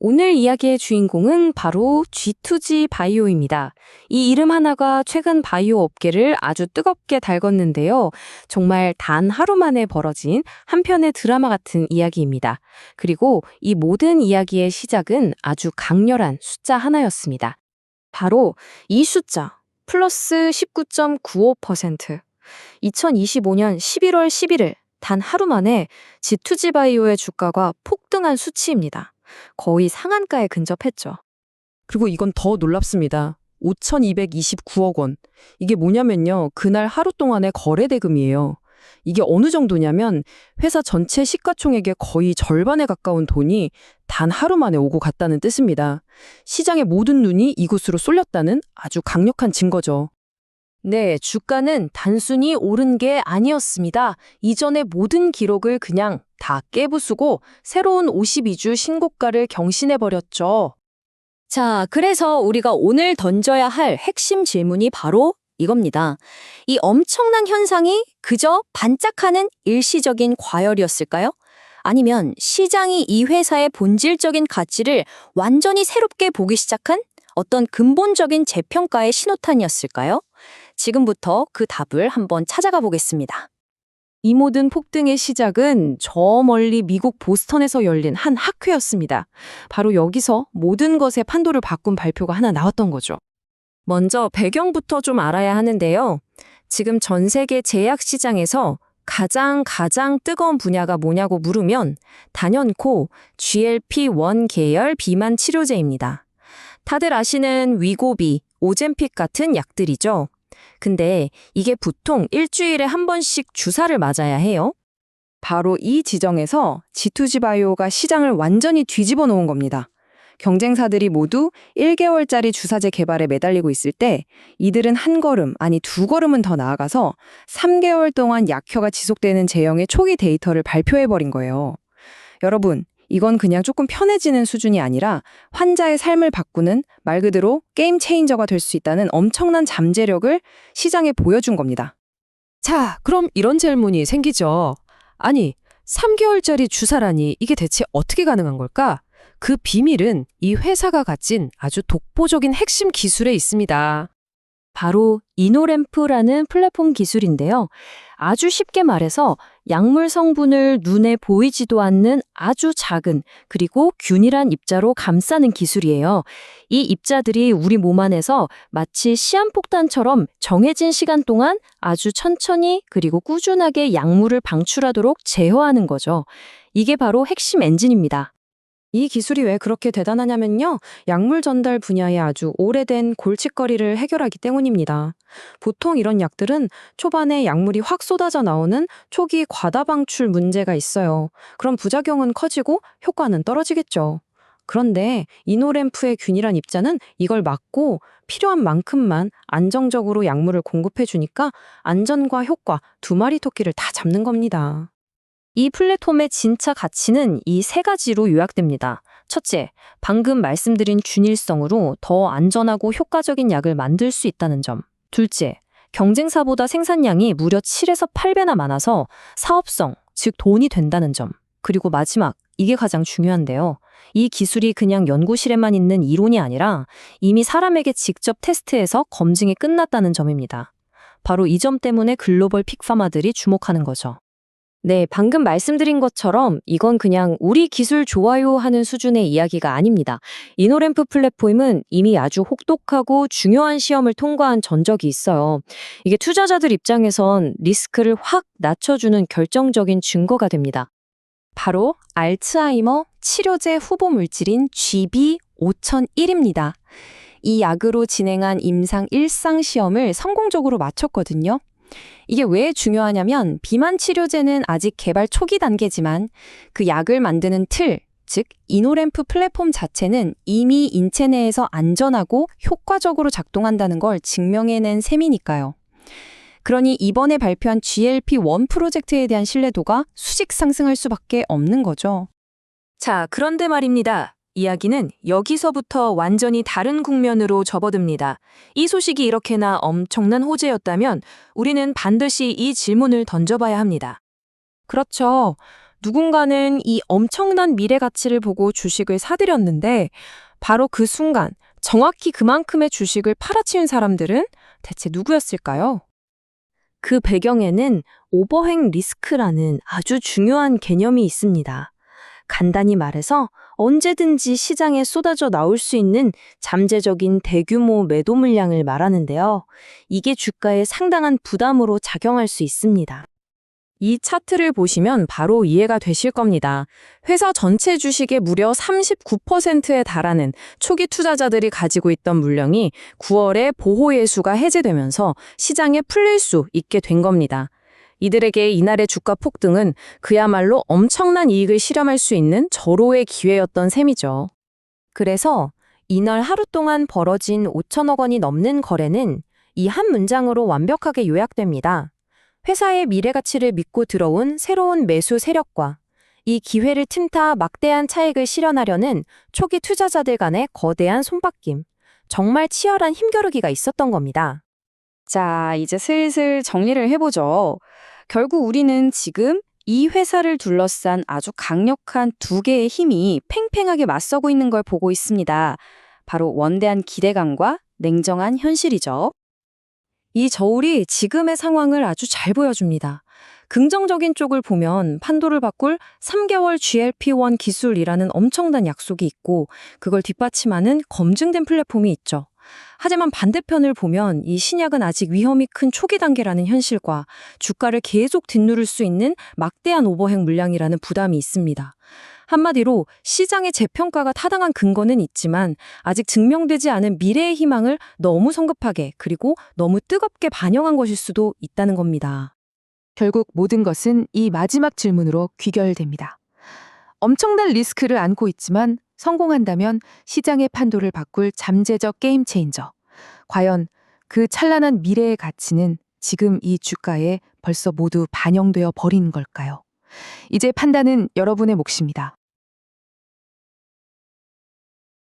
오늘 이야기의 주인공은 바로 G2G 바이오입니다. 이 이름 하나가 최근 바이오 업계를 아주 뜨겁게 달궜는데요. 정말 단 하루 만에 벌어진 한 편의 드라마 같은 이야기입니다. 그리고 이 모든 이야기의 시작은 아주 강렬한 숫자 하나였습니다. 바로 이 숫자, 플러스 19.95%. 2025년 11월 11일, 단 하루 만에 G2G 바이오의 주가가 폭등한 수치입니다. 거의 상한가에 근접했죠. 그리고 이건 더 놀랍습니다. 5,229억 원. 이게 뭐냐면요. 그날 하루 동안의 거래 대금이에요. 이게 어느 정도냐면 회사 전체 시가총액의 거의 절반에 가까운 돈이 단 하루 만에 오고 갔다는 뜻입니다. 시장의 모든 눈이 이곳으로 쏠렸다는 아주 강력한 증거죠. 네, 주가는 단순히 오른 게 아니었습니다. 이전의 모든 기록을 그냥 다 깨부수고 새로운 52주 신고가를 경신해버렸죠. 자, 그래서 우리가 오늘 던져야 할 핵심 질문이 바로 이겁니다. 이 엄청난 현상이 그저 반짝하는 일시적인 과열이었을까요? 아니면 시장이 이 회사의 본질적인 가치를 완전히 새롭게 보기 시작한 어떤 근본적인 재평가의 신호탄이었을까요? 지금부터 그 답을 한번 찾아가 보겠습니다. 이 모든 폭등의 시작은 저 멀리 미국 보스턴에서 열린 한 학회였습니다. 바로 여기서 모든 것의 판도를 바꾼 발표가 하나 나왔던 거죠. 먼저 배경부터 좀 알아야 하는데요. 지금 전 세계 제약 시장에서 가장 뜨거운 분야가 뭐냐고 물으면 단연코 GLP-1 계열 비만 치료제입니다. 다들 아시는 위고비, 오젬픽 같은 약들이죠. 근데 이게 보통 일주일에 한 번씩 주사를 맞아야 해요. 바로 이 지점에서 G2G 바이오가 시장을 완전히 뒤집어 놓은 겁니다. 경쟁사들이 모두 1개월짜리 주사제 개발에 매달리고 있을 때 이들은 한 걸음, 아니 두 걸음은 더 나아가서 3개월 동안 약효가 지속되는 제형의 초기 데이터를 발표해버린 거예요. 여러분, 이건 그냥 조금 편해지는 수준이 아니라 환자의 삶을 바꾸는 말 그대로 게임 체인저가 될 수 있다는 엄청난 잠재력을 시장에 보여준 겁니다. 자, 그럼 이런 질문이 생기죠. 아니, 3개월짜리 주사라니 이게 대체 어떻게 가능한 걸까? 그 비밀은 이 회사가 가진 아주 독보적인 핵심 기술에 있습니다. 바로 이노램프라는 플랫폼 기술인데요. 아주 쉽게 말해서 약물 성분을 눈에 보이지도 않는 아주 작은 그리고 균일한 입자로 감싸는 기술이에요. 이 입자들이 우리 몸 안에서 마치 시한폭탄처럼 정해진 시간 동안 아주 천천히 그리고 꾸준하게 약물을 방출하도록 제어하는 거죠. 이게 바로 핵심 엔진입니다. 이 기술이 왜 그렇게 대단하냐면요. 약물 전달 분야의 아주 오래된 골칫거리를 해결하기 때문입니다. 보통 이런 약들은 초반에 약물이 확 쏟아져 나오는 초기 과다 방출 문제가 있어요. 그럼 부작용은 커지고 효과는 떨어지겠죠. 그런데 이노램프의 균일한 입자는 이걸 막고 필요한 만큼만 안정적으로 약물을 공급해 주니까 안전과 효과 두 마리 토끼를 다 잡는 겁니다. 이 플랫폼의 진짜 가치는 이 세 가지로 요약됩니다. 첫째, 방금 말씀드린 균일성으로 더 안전하고 효과적인 약을 만들 수 있다는 점. 둘째, 경쟁사보다 생산량이 무려 7에서 8배나 많아서 사업성, 즉 돈이 된다는 점. 그리고 마지막, 이게 가장 중요한데요. 이 기술이 그냥 연구실에만 있는 이론이 아니라 이미 사람에게 직접 테스트해서 검증이 끝났다는 점입니다. 바로 이 점 때문에 글로벌 픽파마들이 주목하는 거죠. 네, 방금 말씀드린 것처럼 이건 그냥 우리 기술 좋아요 하는 수준의 이야기가 아닙니다. 이노램프 플랫폼은 이미 아주 혹독하고 중요한 시험을 통과한 전적이 있어요. 이게 투자자들 입장에선 리스크를 확 낮춰주는 결정적인 증거가 됩니다. 바로 알츠하이머 치료제 후보 물질인 GB5001입니다. 이 약으로 진행한 임상 1상 시험을 성공적으로 마쳤거든요. 이게 왜 중요하냐면 비만 치료제는 아직 개발 초기 단계지만 그 약을 만드는 틀, 즉 이노램프 플랫폼 자체는 이미 인체 내에서 안전하고 효과적으로 작동한다는 걸 증명해낸 셈이니까요. 그러니 이번에 발표한 GLP-1 프로젝트에 대한 신뢰도가 수직 상승할 수밖에 없는 거죠. 자, 그런데 말입니다. 이야기는 여기서부터 완전히 다른 국면으로 접어듭니다. 이 소식이 이렇게나 엄청난 호재였다면 우리는 반드시 이 질문을 던져봐야 합니다. 그렇죠. 누군가는 이 엄청난 미래 가치를 보고 주식을 사들였는데 바로 그 순간 정확히 그만큼의 주식을 팔아치운 사람들은 대체 누구였을까요? 그 배경에는 오버행 리스크라는 아주 중요한 개념이 있습니다. 간단히 말해서 언제든지 시장에 쏟아져 나올 수 있는 잠재적인 대규모 매도 물량을 말하는데요. 이게 주가에 상당한 부담으로 작용할 수 있습니다. 이 차트를 보시면 바로 이해가 되실 겁니다. 회사 전체 주식의 무려 39%에 달하는 초기 투자자들이 가지고 있던 물량이 9월에 보호 예수가 해제되면서 시장에 풀릴 수 있게 된 겁니다. 이들에게 이날의 주가 폭등은 그야말로 엄청난 이익을 실험할 수 있는 절호의 기회였던 셈이죠. 그래서 이날 하루 동안 벌어진 5천억 원이 넘는 거래는 이 한 문장으로 완벽하게 요약됩니다. 회사의 미래 가치를 믿고 들어온 새로운 매수 세력과 이 기회를 틈타 막대한 차익을 실현하려는 초기 투자자들 간의 거대한 손바뀜, 정말 치열한 힘겨루기가 있었던 겁니다. 자, 이제 슬슬 정리를 해보죠. 결국 우리는 지금 이 회사를 둘러싼 아주 강력한 두 개의 힘이 팽팽하게 맞서고 있는 걸 보고 있습니다. 바로 원대한 기대감과 냉정한 현실이죠. 이 저울이 지금의 상황을 아주 잘 보여줍니다. 긍정적인 쪽을 보면 판도를 바꿀 3개월 GLP-1 기술이라는 엄청난 약속이 있고 그걸 뒷받침하는 검증된 플랫폼이 있죠. 하지만 반대편을 보면 이 신약은 아직 위험이 큰 초기 단계라는 현실과 주가를 계속 짓누를 수 있는 막대한 오버행 물량이라는 부담이 있습니다. 한마디로 시장의 재평가가 타당한 근거는 있지만 아직 증명되지 않은 미래의 희망을 너무 성급하게 그리고 너무 뜨겁게 반영한 것일 수도 있다는 겁니다. 결국 모든 것은 이 마지막 질문으로 귀결됩니다. 엄청난 리스크를 안고 있지만 성공한다면 시장의 판도를 바꿀 잠재적 게임 체인저. 과연 그 찬란한 미래의 가치는 지금 이 주가에 벌써 모두 반영되어 버린 걸까요? 이제 판단은 여러분의 몫입니다.